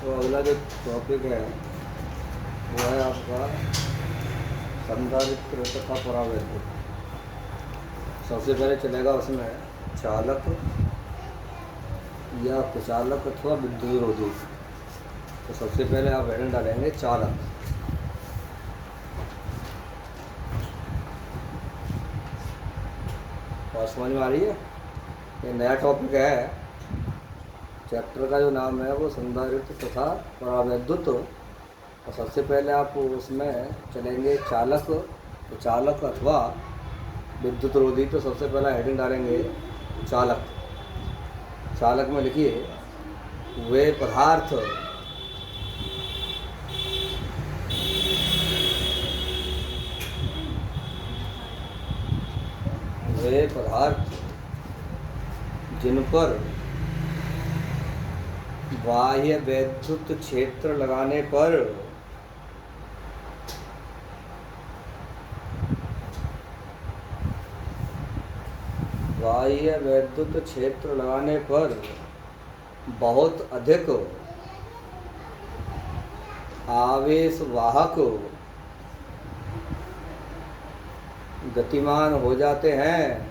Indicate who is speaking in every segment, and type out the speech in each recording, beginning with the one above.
Speaker 1: तो अगला जो टॉपिक है वो है आपका संधारित्र तथा परावैद्युत। सबसे पहले चलेगा उसमें चालक या कुचालक अथवा विद्युत रोधी। तो सबसे पहले आप हेडिंग डालेंगे चालक। और समझ में आ रही है? ये नया टॉपिक है। चैप्टर का जो नाम है वो संधारित्र तथा परावैद्युत। और सबसे पहले आप उसमें चलेंगे चालक, तो चालक अथवा विद्युत रोधी। तो सबसे पहला हेडिंग डालेंगे चालक। चालक में लिखिए वे पदार्थ जिन पर बाह्य वैद्युत क्षेत्र लगाने पर बहुत अधिक आवेशवाहक गतिमान हो जाते हैं,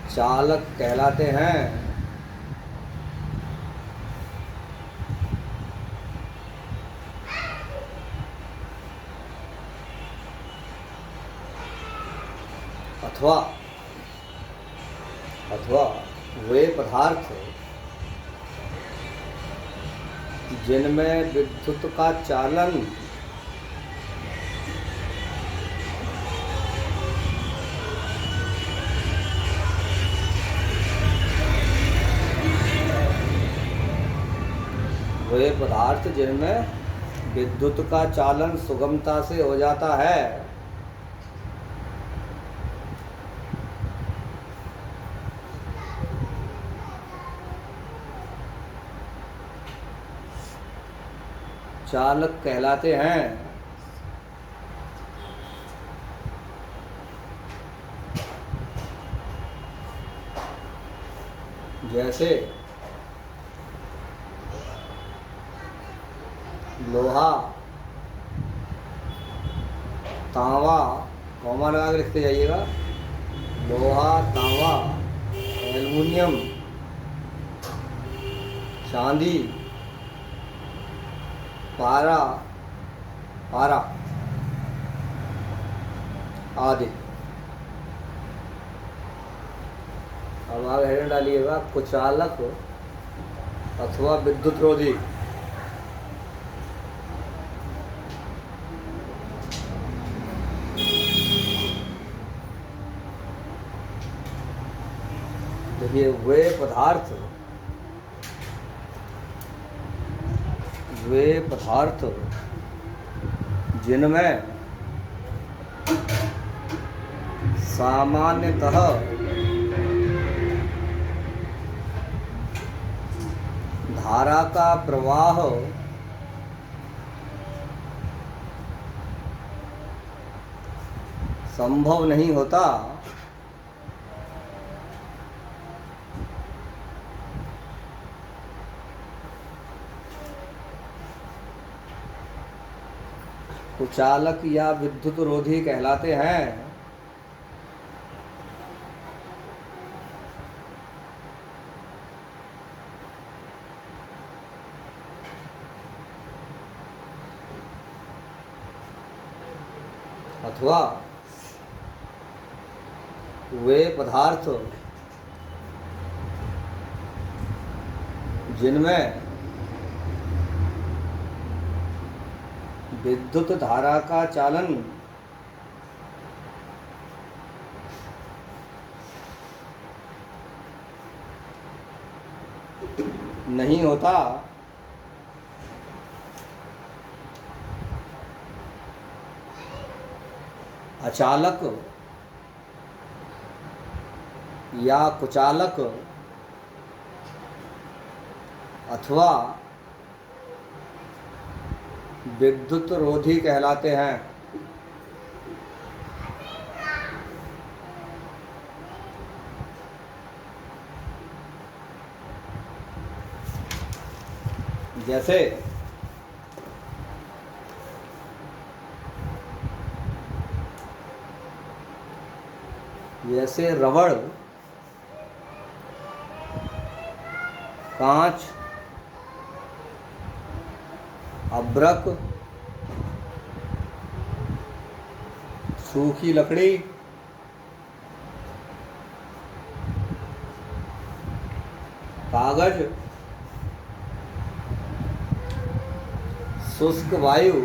Speaker 1: चालक कहलाते हैं। अथवा वे पदार्थ जिनमें विद्युत का चालन सुगमता से हो जाता है। चालक कहलाते हैं। जैसे लोहा, तांबा, कॉमा लगा के लिखते जाइएगा। लोहा, तांबा, एल्युमिनियम, चांदी, पारा आदि। अब आगे हेडिंग डालिएगा कुचालक अथवा विद्युत रोधी। देखिए वे पदार्थ जिनमें सामान्यतः धारा का प्रवाह संभव नहीं होता, कुचालक या विद्युत रोधी कहलाते हैं। अथवा वे पदार्थ जिनमें विद्युत धारा का चालन नहीं होता, अचालक या कुचालक अथवा विद्युत रोधी कहलाते हैं। जैसे रबड़, कांच, अभ्रक, सूखी लकड़ी, कागज, शुष्क वायु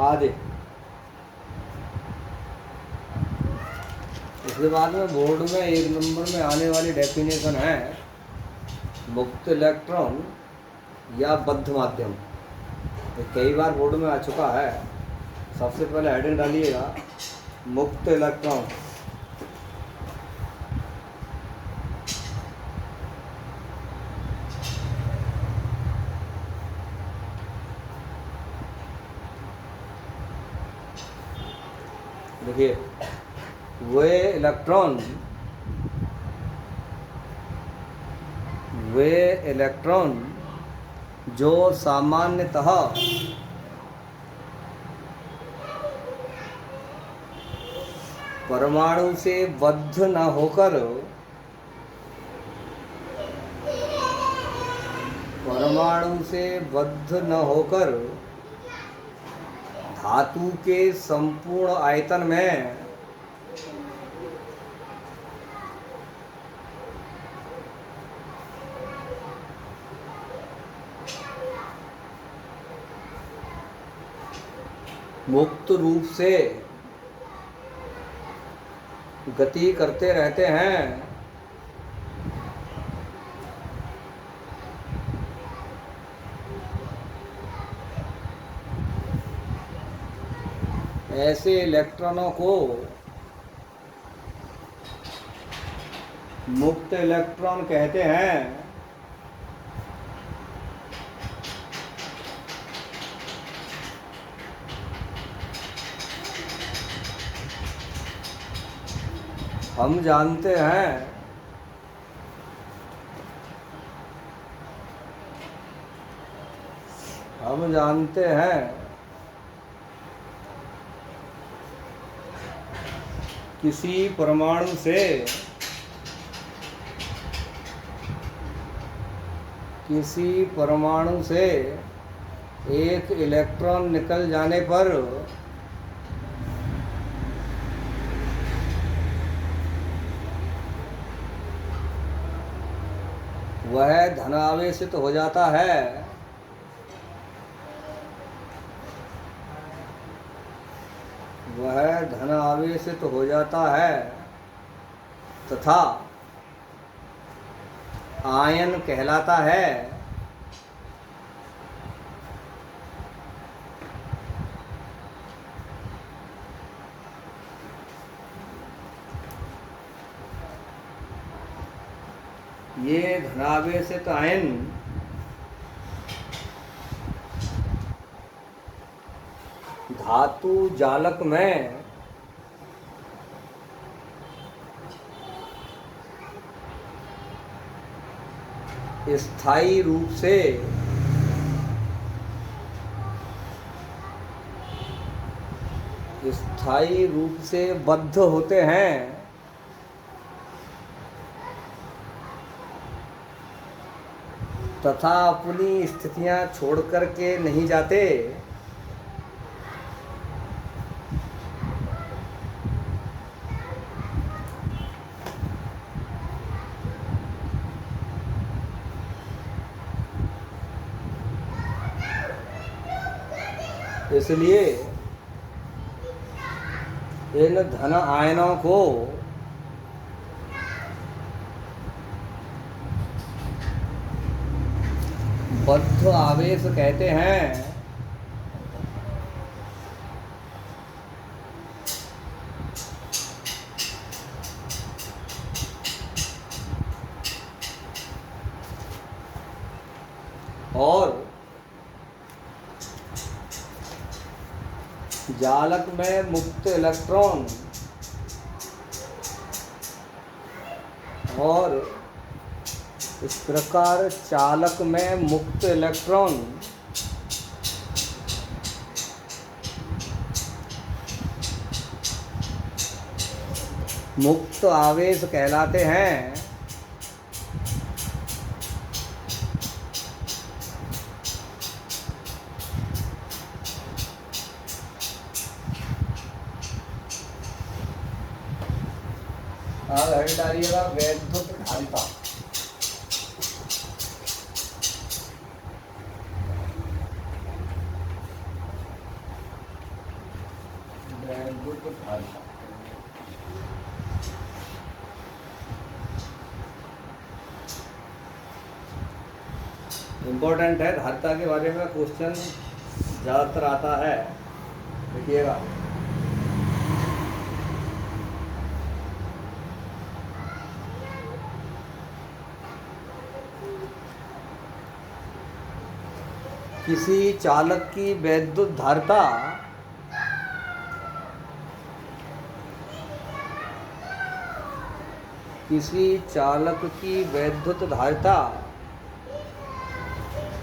Speaker 1: आदि। इसके बाद में बोर्ड में 1 नंबर में आने वाली डेफिनेशन है मुक्त इलेक्ट्रॉन या बद्ध माध्यम। ये कई बार बोर्ड में आ चुका है। सबसे पहले हेडिंग डालिएगा मुक्त इलेक्ट्रॉन। देखिए, वे इलेक्ट्रॉन जो सामान्यतः परमाणु से बद्ध न होकर धातु के संपूर्ण आयतन में मुक्त रूप से गति करते रहते हैं, ऐसे इलेक्ट्रॉनों को मुक्त इलेक्ट्रॉन कहते हैं। हम जानते हैं किसी परमाणु से एक इलेक्ट्रॉन निकल जाने पर वह धनावेशित हो जाता है। तथा आयन कहलाता है। ये धनावेशित आयन धातु जालक में स्थायी रूप से बद्ध होते हैं तथा अपनी स्थितियां छोड़कर के नहीं जाते। इसलिए इन धन आयनों को बद्ध आवेश कहते हैं। और जालक में मुक्त इलेक्ट्रॉन और इस प्रकार चालक में मुक्त इलेक्ट्रॉन मुक्त आवेश कहलाते हैं। हेड डालिएगा वैद्युत धारिता। वैद्युत धारिता इम्पोर्टेंट है। धारिता के बारे में क्वेश्चन ज़्यादातर आता है, देखिएगा। किसी चालक की वैद्युत धारिता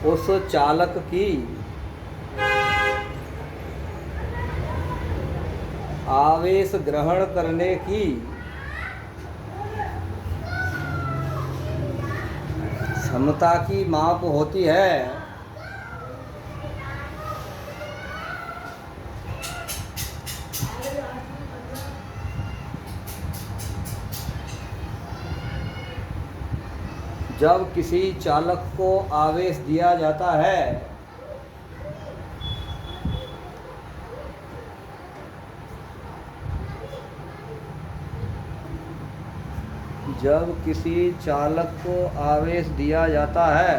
Speaker 1: उस चालक की आवेश ग्रहण करने की क्षमता की माप होती है। जब किसी चालक को आवेश दिया जाता है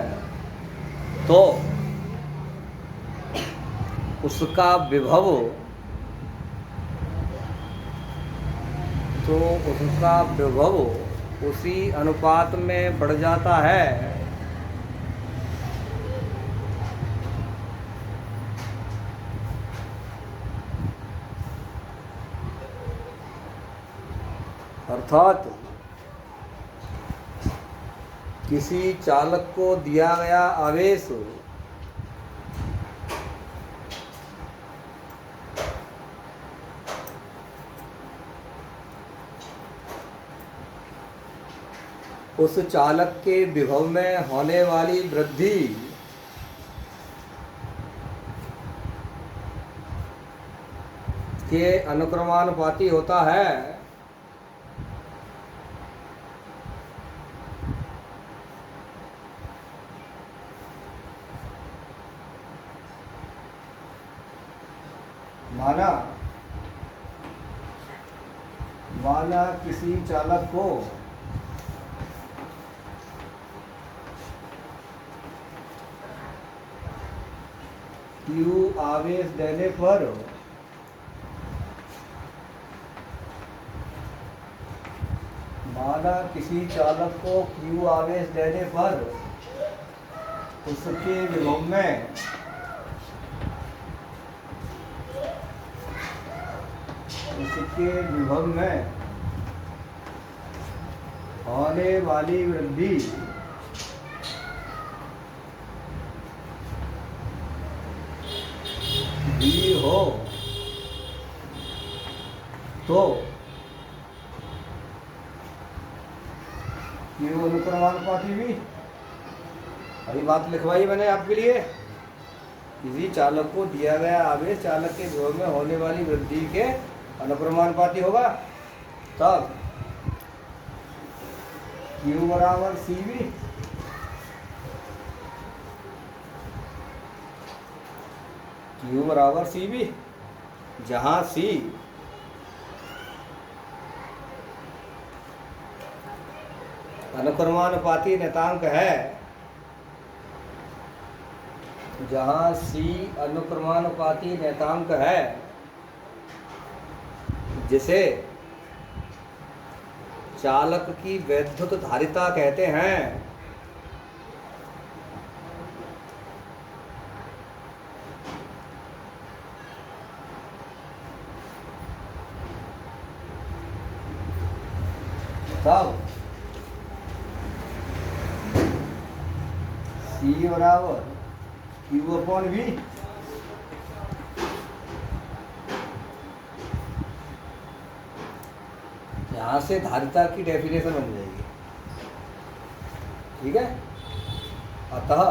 Speaker 1: तो उसका विभव उसी अनुपात में बढ़ जाता है। अर्थात किसी चालक को दिया गया आवेश उस चालक के विभव में होने वाली वृद्धि के अनुक्रमानुपाती होता है। माना किसी चालक को Q आवेश देने पर उसके विभव में होने वाली वृद्धि भी हो तो ये अनुक्रमानुपाती भी। अभी बात लिखवाई मैंने आपके लिए। किसी चालक को दिया गया आवेश चालक के विभव में होने वाली वृद्धि के अनुक्रमानुपाती होगा, तब Q बराबर CV जहाँ C अनुक्रमानुपाती नियतांक है, जिसे चालक की वैद्युत धारिता कहते हैं। तब C बराबर Q/V। यहाँ से धारिता की डेफिनेशन बन जाएगी। ठीक है, अतः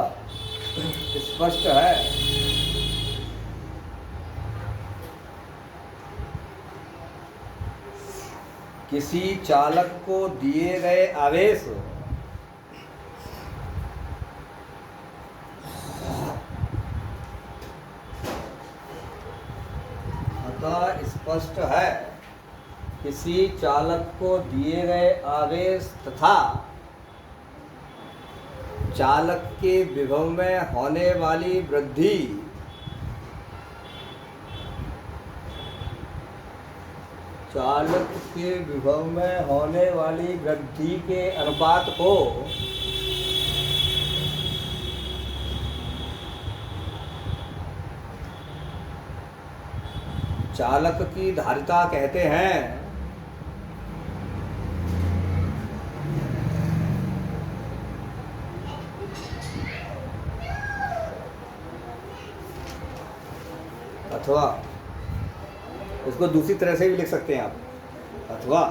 Speaker 1: स्पष्ट है किसी चालक को दिए गए आवेश स्पष्ट है किसी चालक को दिए गए आवेश तथा चालक के विभव में होने वाली वृद्धि चालक के विभव में होने वाली वृद्धि के अनुपात को चालक की धारिता कहते हैं। अथवा इसको दूसरी तरह से भी लिख सकते हैं आप, अथवा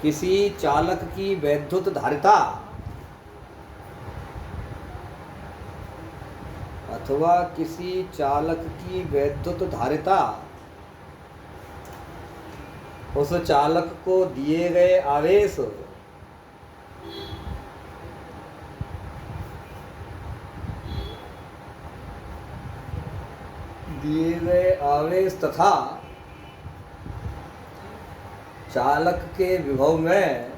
Speaker 1: किसी चालक की वैद्युत धारिता अथवा किसी चालक की वैद्युत धारिता उस चालक को दिए गए आवेश तथा चालक के विभव में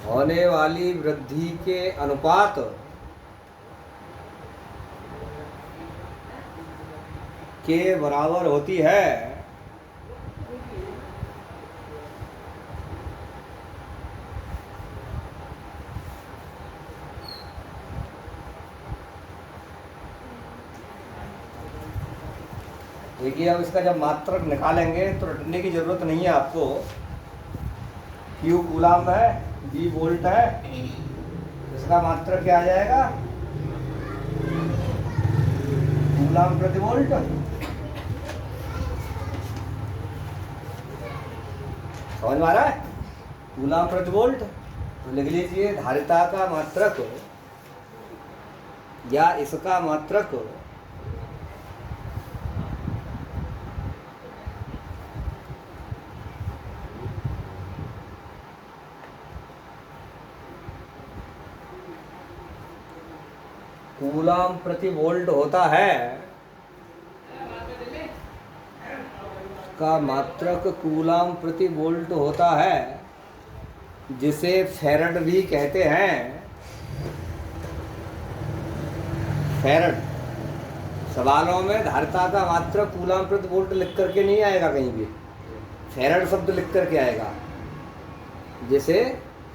Speaker 1: होने वाली वृद्धि के अनुपात के बराबर होती है। देखिए, अब इसका जब मात्रक निकालेंगे तो रटने की जरूरत नहीं है आपको। Q कूलाम है, V वोल्ट है, इसका मात्रक क्या आ जाएगा? कूलाम प्रति वोल्ट। समझ में आ रहा है? कूलाम प्रति वोल्ट। तो लिख लीजिए धारिता का मात्रक या इसका मात्रक कूलाम प्रति वोल्ट होता है। का मात्रक कूलाम प्रति वोल्ट होता है, जिसे फैरड भी कहते हैं। फैरड सवालों में धारिता का मात्रक कूलाम प्रति वोल्ट लिख करके नहीं आएगा, कहीं भी फैरड शब्द लिख करके आएगा, जिसे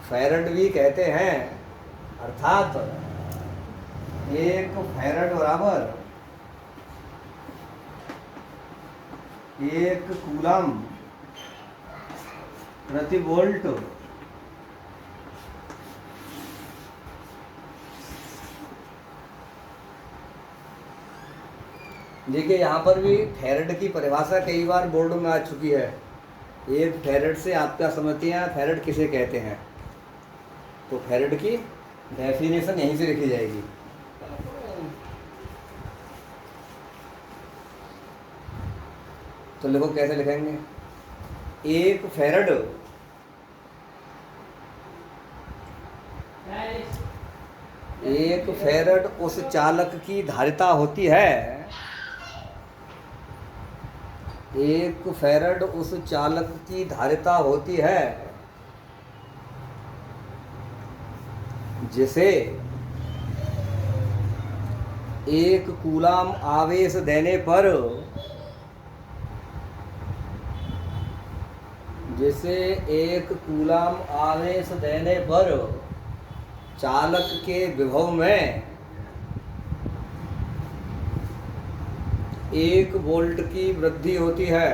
Speaker 1: फैरड भी कहते हैं। अर्थात एक फैरड बराबर एक कूलाम प्रति वोल्ट देखिए, यहाँ पर भी फैरड की परिभाषा कई बार बोर्ड में आ चुकी है। एक फैरड से आप क्या समझते हैं, फैरड किसे कहते हैं? तो फैरड की डेफिनेशन यहीं से लिखी जाएगी। तो लिखो, कैसे लिखेंगे? एक फैरड उस चालक की धारिता होती है। एक फैरड उस चालक की धारिता होती है जिसे एक कूलाम आवेश देने पर चालक के विभव में 1 वोल्ट की वृद्धि होती है।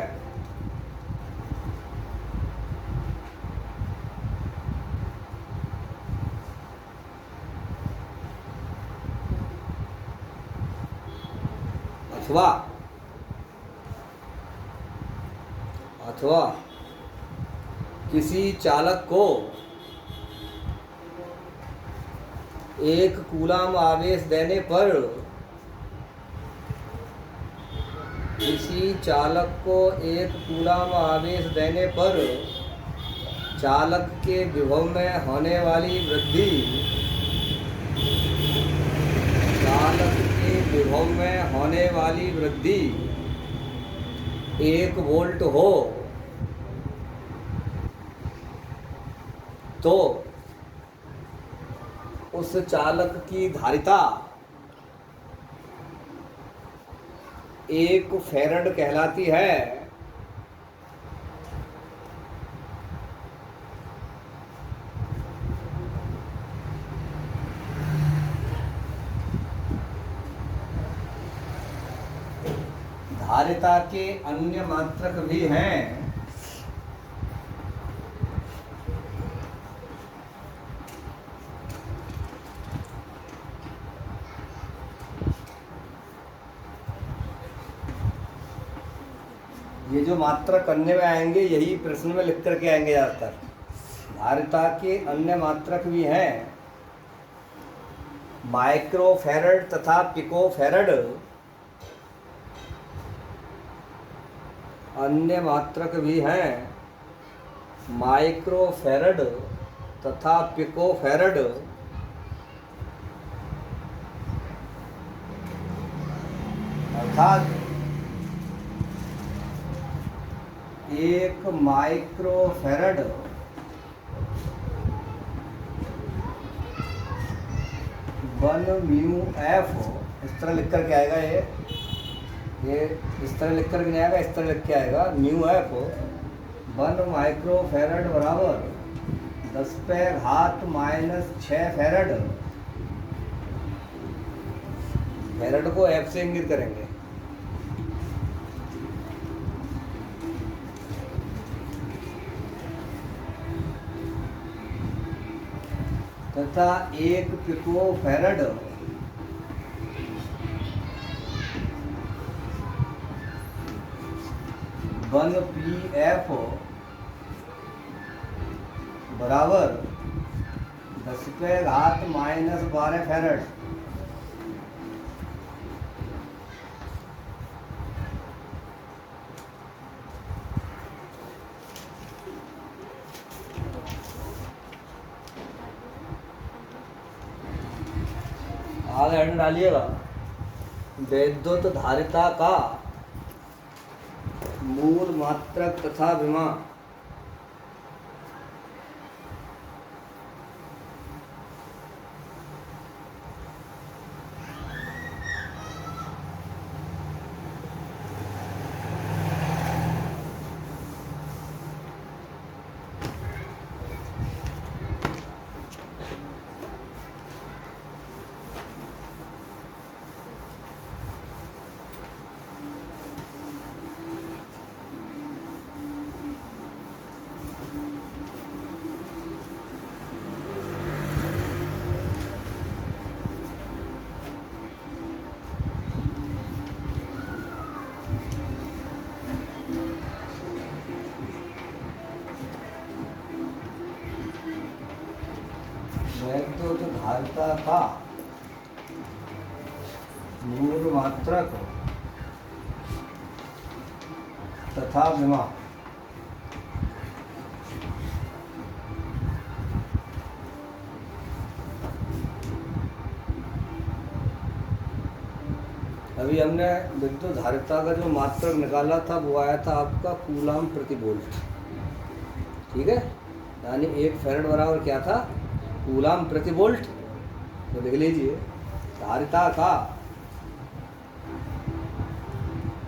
Speaker 1: अथवा अथवा किसी चालक को एक कूलाम आवेश देने पर किसी चालक को एक कूलाम आवेश देने पर चालक के विभव में होने वाली वृद्धि चालक के विभव में होने वाली वृद्धि 1 वोल्ट हो तो उस चालक की धारिता 1 फैरड कहलाती है। धारिता के अन्य मात्रक भी हैं। ये जो मात्रक अन्य में आएंगे यही प्रश्न में लिख करके आएंगे ज़्यादातर। धारिता के अन्य मात्रक भी हैं, माइक्रोफैरड तथा पिकोफैरड। अन्य मात्रक भी हैं, माइक्रोफैरड तथा पिकोफैरड। अर्थात 1 माइक्रोफैरड 1 म्यू एफ, इस तरह लिख कर के आएगा। ये इस तरह लिख कर के नहीं आएगा, इस तरह लिख के आएगा। म्यू एफ 1 माइक्रोफैरड बराबर 10⁻⁻6 फैरड। फैरड को एफ से इंगित करेंगे। तथा 1 पिकोफैरड 1 पीएफ बराबर 10⁻⁻12 फैरड। आगे हेडर डालिएगा, वैद्युत धारिता का मूल मात्रक तथा विमा। वैद्युत धारिता का मूल मात्रक तथा विमा। अभी हमने विद्युत धारिता का जो मात्रक निकाला था वो आया था आपका कूलाम प्रति वोल्ट। ठीक है, यानी 1 फैरड बराबर क्या था, कूलाम प्रति वोल्ट। तो देख लीजिए, धारिता का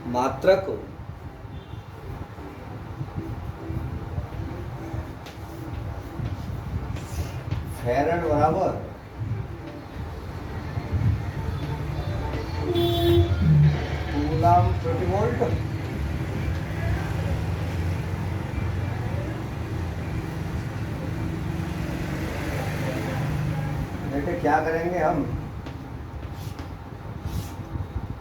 Speaker 1: मात्रक फैरड बराबर कूलाम प्रति वोल्ट। बेटे क्या करेंगे हम,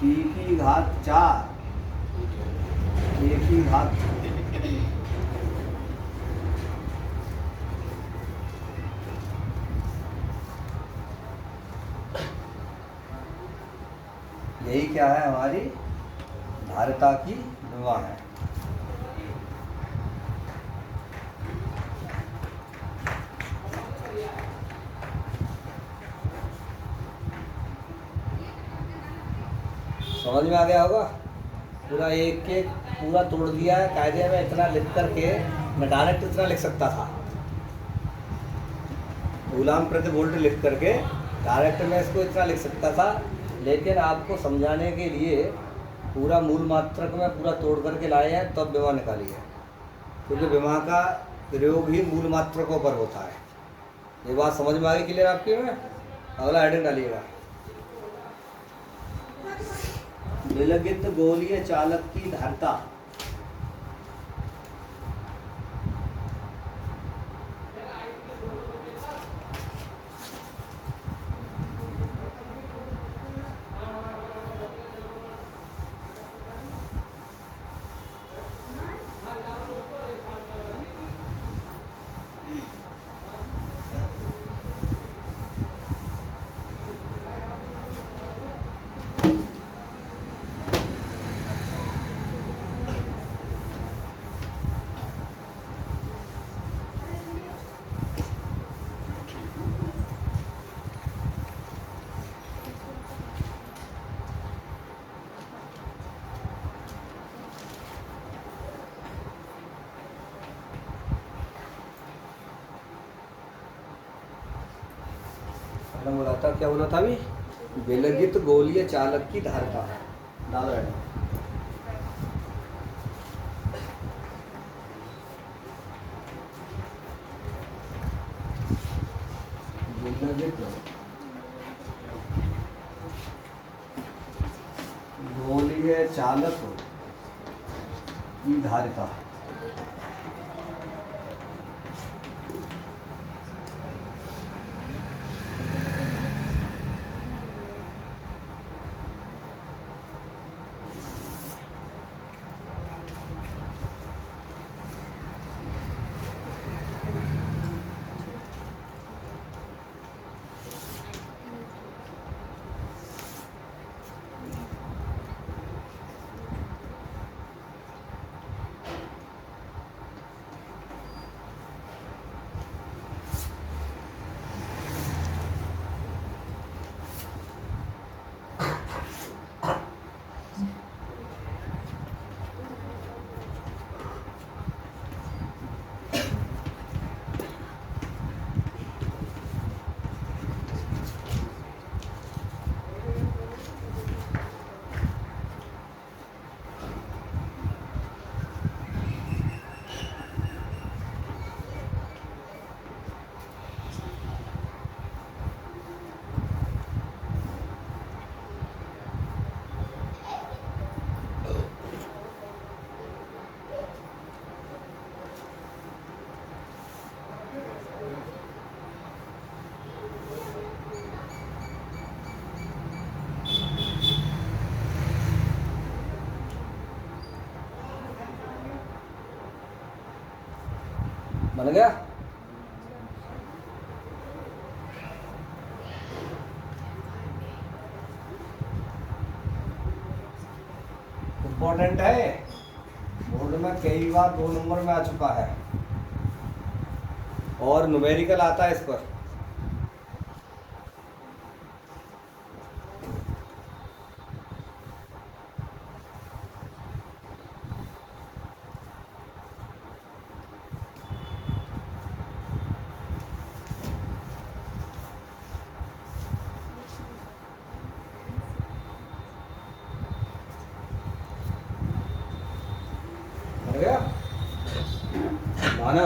Speaker 1: टी की घात 4 ए की घात यही क्या है हमारी धारिता की विभा है। समझ में आ गया होगा। पूरा एक एक पूरा तोड़ दिया है कायदे में। इतना लिख करके मैं डायरेक्ट इतना लिख सकता था, कूलाम प्रति वोल्ट लिख करके डायरेक्ट मैं इसको इतना लिख सकता था, लेकिन आपको समझाने के लिए पूरा मूल मात्रक में पूरा तोड़ करके लाए हैं तब विभा निकाली है, क्योंकि विभा का प्रयोग ही मूल मात्रकों पर होता है। ये बात समझ में आ गई क्लियर आपकी में? अगला हेडिंग डालिएगा, विलगित गोलीय चालक की धारिता। मैंने बोला था, क्या बोला था अभी? विलगित गोलीय चालक की धारता। डाल रहे हैं। विलगित गोलीय चालक की धारिता। बन गया? इम्पोर्टेंट है, बोर्ड में कई बार 2 नंबर में आ चुका है और न्यूमेरिकल आता है इस पर। बन गया? माना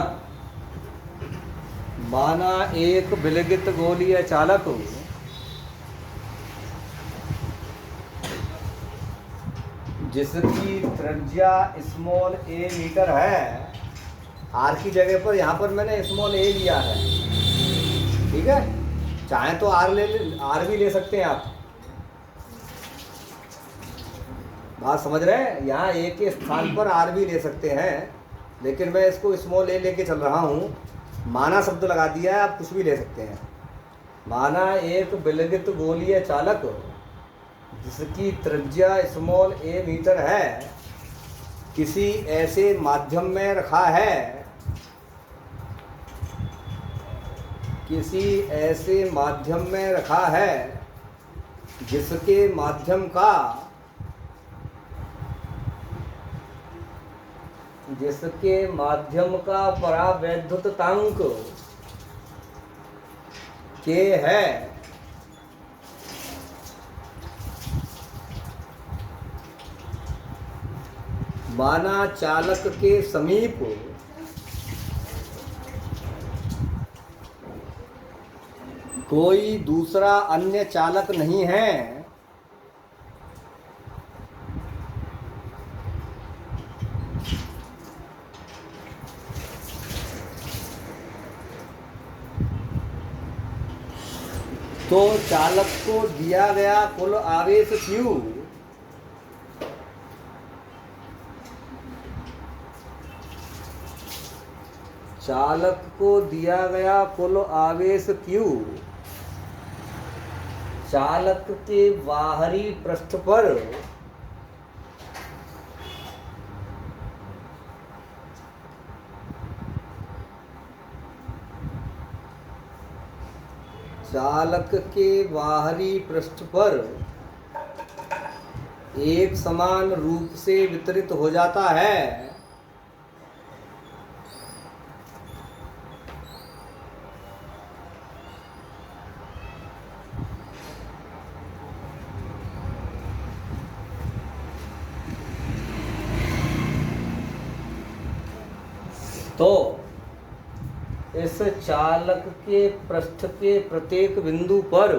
Speaker 1: माना एक विलगित गोलीय चालक जिसकी त्रिज्या स्मॉल ए मीटर है। आर की जगह पर यहाँ पर मैंने स्मॉल ए लिया है, ठीक है? चाहे तो आर भी ले सकते हैं आप। बात समझ रहे हैं? यहाँ ए के स्थान पर आर भी ले सकते हैं, लेकिन मैं इसको स्मॉल ए लेके चल रहा हूँ। माना शब्द लगा दिया है, आप कुछ भी ले सकते हैं। माना एक विलगित गोलीय चालक जिसकी त्रिज्या स्मॉल ए मीटर है किसी ऐसे माध्यम में रखा है, किसी ऐसे माध्यम में रखा है जिसके माध्यम का परावैद्युतांक के है। माना चालक के समीप कोई दूसरा अन्य चालक नहीं है, तो चालक को दिया गया कुल आवेश Q चालक को दिया गया कुल आवेश Q चालक के बाहरी पृष्ठ पर एक समान रूप से वितरित हो जाता है। तो इस चालक के पृष्ठ के प्रत्येक बिंदु पर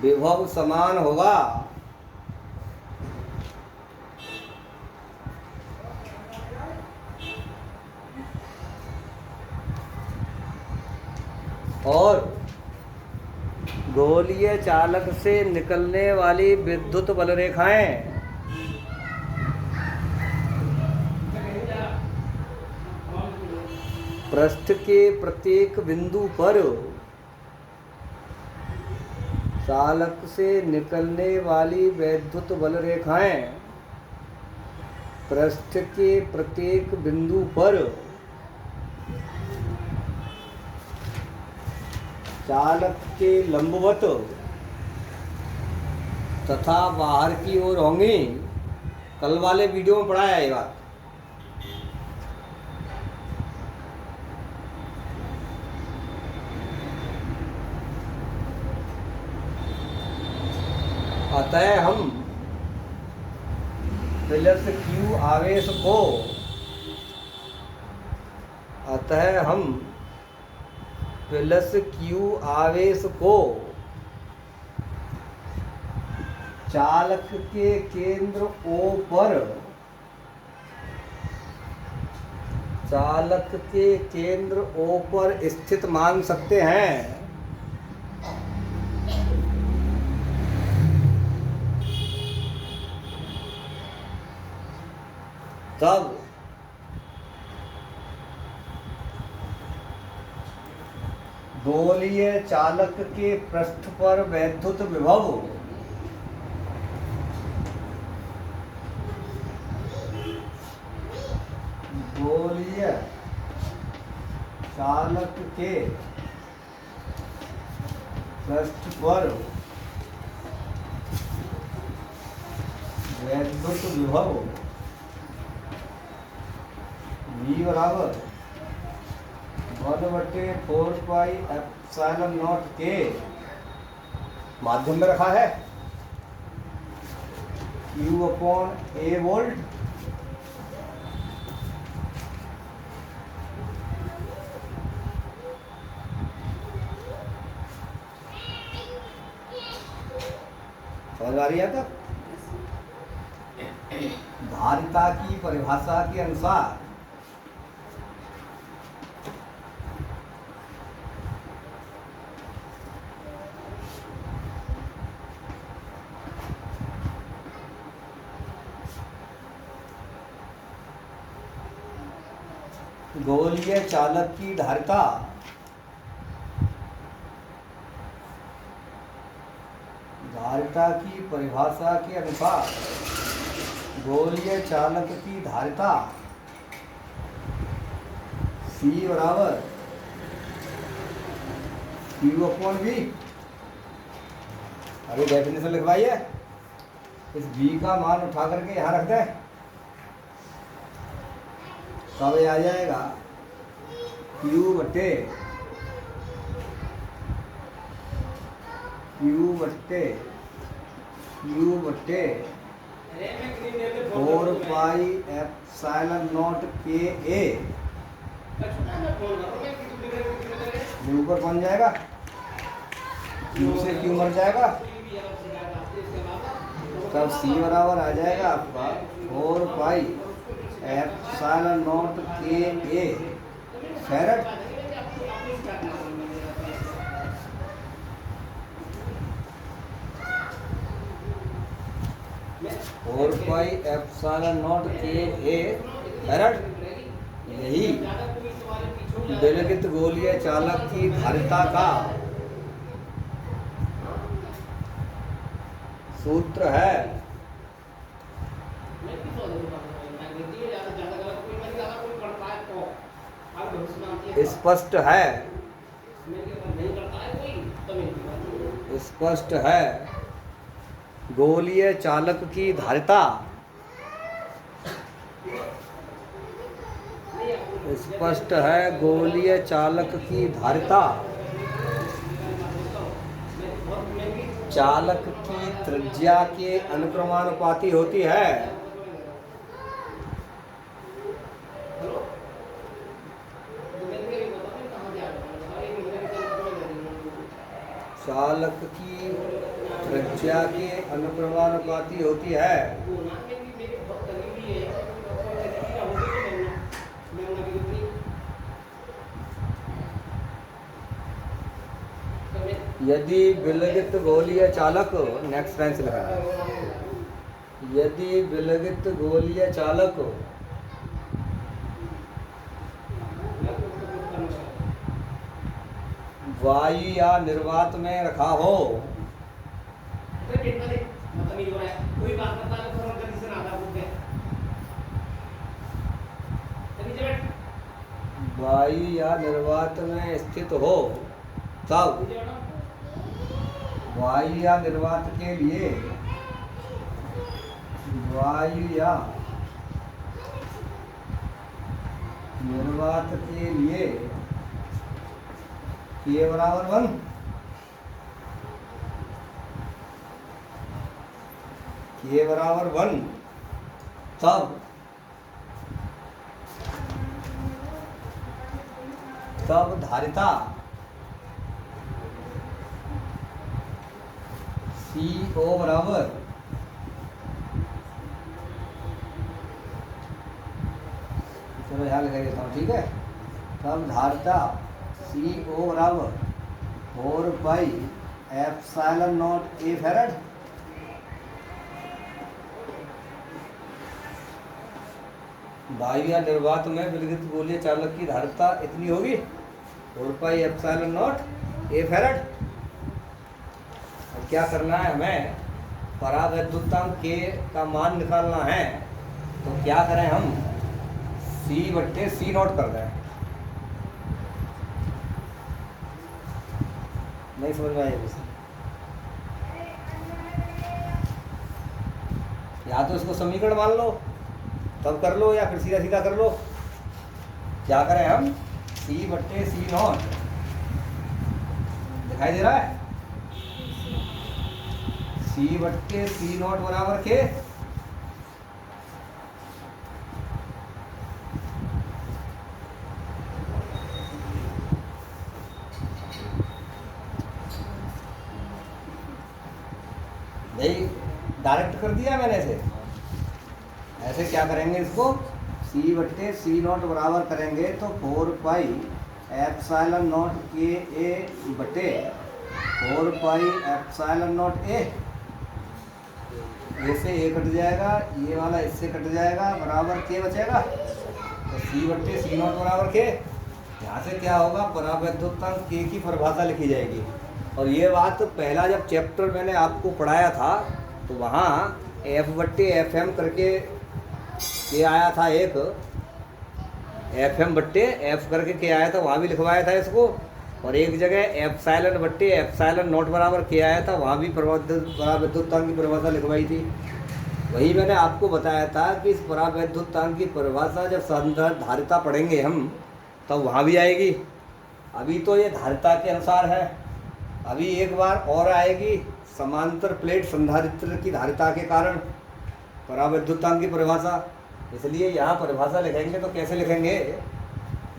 Speaker 1: विभव समान होगा। और गोलीय चालक से निकलने वाली विद्युत बल रेखाएं पृष्ठ के प्रत्येक बिंदु पर चालक से निकलने वाली विद्युत बल रेखाएं पृष्ठ के प्रत्येक बिंदु पर चालक के लंबवत तथा बाहर की ओर होंगी। कल वाले वीडियो में पढ़ाया है ये बात। अतः हम प्लस क्यू आवेश को प्लस क्यू आवेश को चालक के केंद्र O पर स्थित मान सकते हैं। तब गोलीय चालक के पृष्ठ पर वैद्युत विभव गोलीय चालक के पृष्ठ पर वैद्युत विभव V बराबर 1/4πε0 के माध्यम में रखा है। Q/A वोल्ट समझ आ रही है। तक धारिता की परिभाषा के अनुसार गोलीय चालक की धारिता की परिभाषा के अनुसार गोलीय चालक की धारिता C बराबर Q/V। अरे डेफिनेशन लिखवाइए। इस V का मान उठा करके यहाँ रख दें, तब आ जाएगा Q/4πε0 ऊपर बन जाएगा। Q से Q मर जाएगा, तब C बराबर आ जाएगा आपका 4πε0 KA फैरड। 4πε0 KA farad. यही विलगित गोलीय चालक की धारिता का सूत्र है। स्पष्ट है, स्पष्ट है। गोलीय चालक की धारिता स्पष्ट है। गोलीय चालक की धारिता चालक की त्रिज्या के अनुक्रमानुपाती होती है। चालक की त्रिज्या के अनुप्रमानुपाती होती है। यदि विलगित गोलीय चालक, नेक्स्ट लाइन से लिखा है, यदि विलगित गोलीय चालक वायु या निर्वात में रखा हो, वायु या निर्वात में स्थित हो, तब वायु या निर्वात के लिए, वायु या निर्वात के लिए K बराबर 1, K बराबर 1, तब धारिता CO बराबर, चलो यहाँ लिखा देता हूँ, ठीक है। तब धारिता CO बराबर 4 pi epsilon not A farad. वायु या निर्वात में विलगित गोलीय चालक की धारिता इतनी होगी, 4 pi epsilon not A farad. क्या करना है हमें, परावैद्युतांक K का मान निकालना है, तो क्या करें हम, C/C नोट कर दें। नहीं समझ में आएगी, या तो इसको समीकरण मान लो तब कर लो, या फिर सीधा सीधा कर लो। क्या करें हम, C/C नॉट, दिखाई दे रहा है, C/C नॉट बराबर के नहीं, डायरेक्ट कर दिया मैंने इसे। ऐसे क्या करेंगे इसको, C/C नॉट बराबर करेंगे तो 4 पाई एप्सिलॉन नॉट KA बटे 4 पाई एप्सिलॉन नॉट A, ये से A कट जाएगा, ये वाला इससे कट जाएगा, बराबर K बचेगा। तो C/C नॉट बराबर K, यहाँ से क्या होगा, परावैद्युतांक K की परिभाषा लिखी जाएगी। और ये बात पहला जब चैप्टर मैंने आपको पढ़ाया था तो वहाँ F/FM करके K आया था, एक FM/F करके K आया था, वहाँ भी लिखवाया था इसको। और एक जगह एप्सिलॉन नॉट बराबर K आया था, वहाँ भी परावैद्युतांक की परिभाषा लिखवाई थी। वही मैंने आपको बताया था कि इस परावैद्युतांक की परिभाषा जब संधारिता पढ़ेंगे हम तब वहाँ भी आएगी। अभी तो ये धारिता के अनुसार है, अभी एक बार और आएगी समांतर प्लेट संधारित्र की धारिता के कारण परावैद्युतांक की परिभाषा। इसलिए यहाँ परिभाषा लिखेंगे तो कैसे लिखेंगे,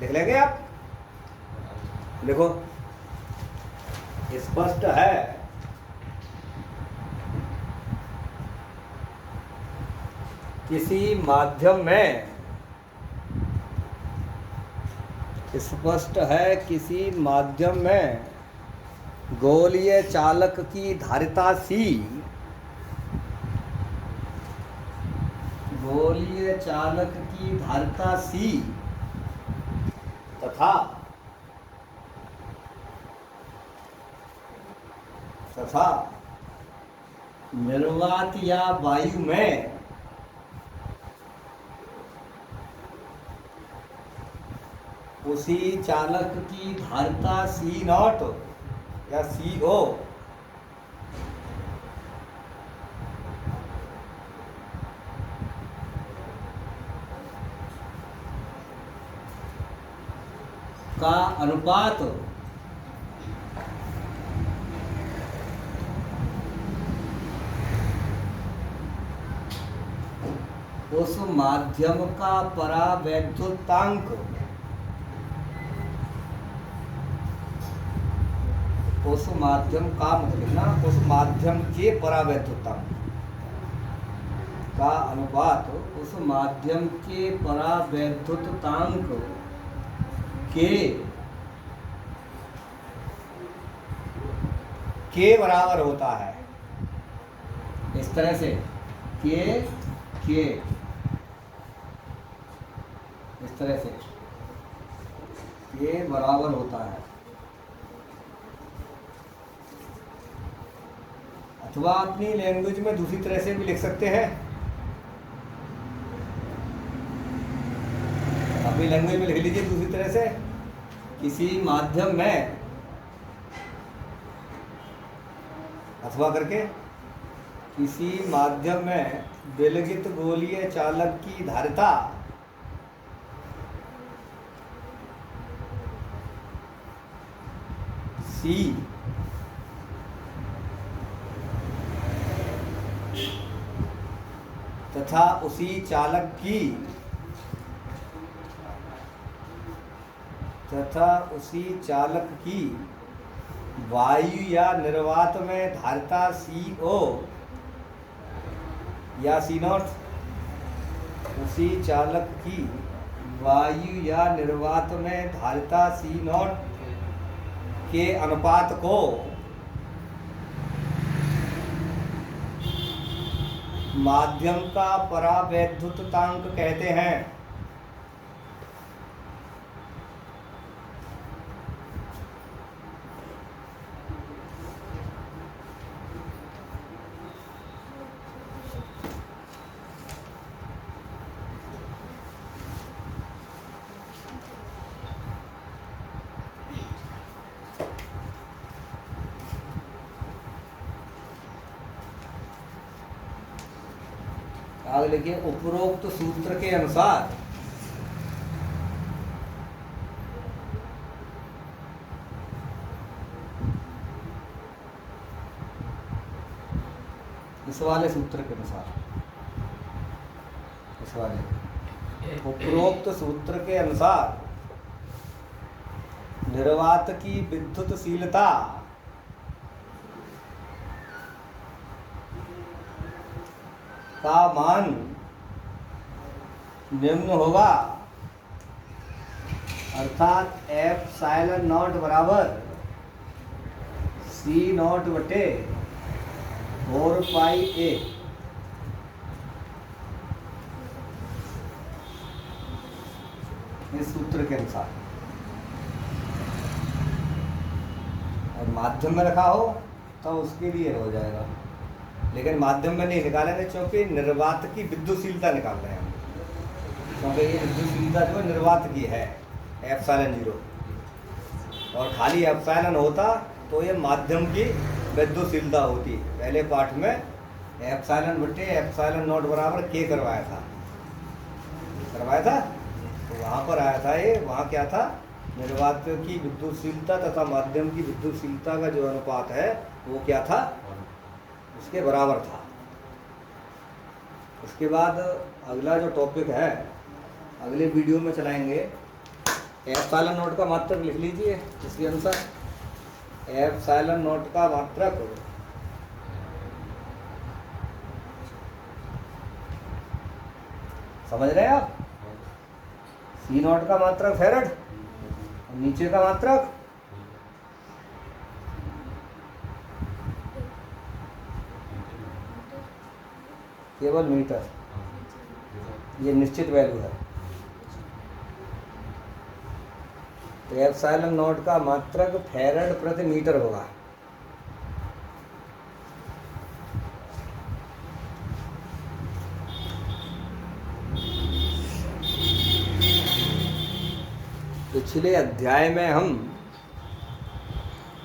Speaker 1: लिख लेंगे आप, देखो स्पष्ट है किसी माध्यम में, स्पष्ट है किसी माध्यम में गोलीय चालक की धारिता C, गोलीय चालक की धारिता C तथा निर्वात या वायु में उसी चालक की धारिता C0 या CO का अनुपात उस माध्यम का परावैद्युतांक उस माध्यम का मतलब ना उस माध्यम के परावैद्युतांक का अनुपात उस माध्यम के परावैद्युतांक के बराबर होता है। इस तरह से के इस तरह से के बराबर होता है। अथवा अपनी लैंग्वेज में दूसरी तरह से भी लिख सकते हैं। अपनी लैंग्वेज में लिख लीजिए दूसरी तरह से, किसी माध्यम में अथवा करके किसी माध्यम में विलगित गोलीय चालक की धारिता C तथा उसी चालक की वायु या निर्वात में धारिता CO या C0, उसी चालक की वायु या निर्वात में धारिता C0 के अनुपात को माध्यम का परावैद्युतांक कहते हैं। आगे लिखिए, उपरोक्त सूत्र के अनुसार इस वाले सूत्र के अनुसार उपरोक्त सूत्र के अनुसार निर्वात की विद्युतशीलता का मान निम्न होगा, अर्थात एप्सिलॉन नॉट बराबर C0 बटे 4 पाई A। इस सूत्र के अनुसार, और माध्यम में रखा हो तो उसके लिए हो जाएगा, लेकिन माध्यम में नहीं निकालेंगे क्योंकि निर्वात की विद्युतशीलता निकाल रहे हैं हम, क्योंकि ये विद्युतशीलता जो निर्वात की है एप्सिलॉन 0, और खाली एप्सिलॉन होता तो ये माध्यम की विद्युतशीलता होती। पहले पाठ में एप्सिलॉन बटे एप्सिलॉन नॉट बराबर K करवाया था, तो वहाँ पर आया था ये, वहाँ क्या था, निर्वात की विद्युतशीलता तथा माध्यम की विद्युतशीलता का जो अनुपात है वो क्या था, उसके बराबर था। उसके बाद अगला जो टॉपिक है अगले वीडियो में चलाएंगे, एप्सिलॉन नॉट का मात्रक लिख लीजिए। इसके अनुसार एप्सिलॉन नॉट का मात्रक समझ रहे हैं आप, C0 का मात्रक फैरड, नीचे का मात्रक केवल मीटर, ये निश्चित वैल्यू है। तो एप्सिलॉन नॉट का मात्रक फैरड प्रति मीटर होगा। पिछले अध्याय में हम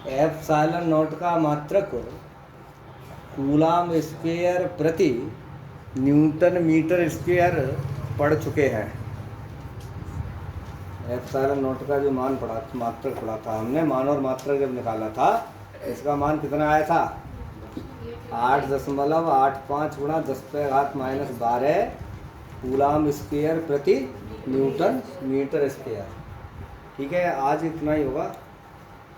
Speaker 1: एप्सिलॉन नॉट का मात्रक कूलाम स्क्वायर प्रति न्यूटन मीटर स्क्वायर पढ़ चुके हैं। एप्सिलॉन नॉट का जो मान पढ़ा, मात्रक पढ़ा था हमने, मान और मात्रक जब निकाला था इसका मान कितना आया था, 8.85 गुणा 10⁻⁻12 कूलाम स्क्वायर प्रति न्यूटन मीटर स्क्वायर। ठीक है, आज इतना ही होगा।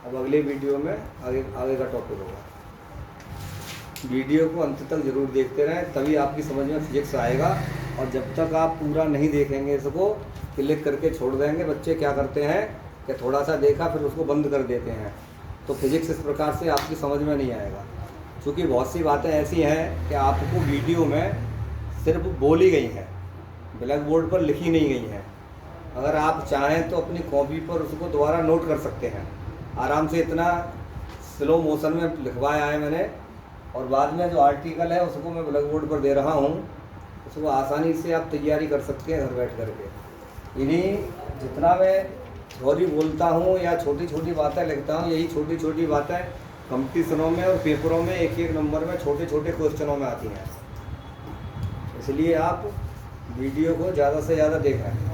Speaker 1: अब अगले वीडियो में आगे आगे का टॉपिक होगा। वीडियो को अंत तक जरूर देखते रहें, तभी आपकी समझ में फिजिक्स आएगा। और जब तक आप पूरा नहीं देखेंगे इसको, क्लिक करके छोड़ देंगे। बच्चे क्या करते हैं कि थोड़ा सा देखा फिर उसको बंद कर देते हैं, तो फिजिक्स इस प्रकार से आपकी समझ में नहीं आएगा। क्योंकि बहुत सी बातें ऐसी हैं कि आपको वीडियो में सिर्फ बोली गई हैं, ब्लैक बोर्ड पर लिखी नहीं गई हैं। अगर आप चाहें तो अपनी कॉपी पर उसको दोबारा नोट कर सकते हैं आराम से। इतना स्लो मोशन में लिखवाया है मैंने, और बाद में जो आर्टिकल है उसको मैं ब्लैक बोर्ड पर दे रहा हूँ, उसको आसानी से आप तैयारी कर सकते हैं घर बैठ करके। इन्हीं जितना मैं थ्योरी बोलता हूँ या छोटी छोटी बातें लिखता हूँ, यही छोटी छोटी बातें कंपटीशनों में और पेपरों में एक एक नंबर में छोटे छोटे क्वेश्चनों में आती हैं। इसलिए आप वीडियो को ज़्यादा से ज़्यादा देखें।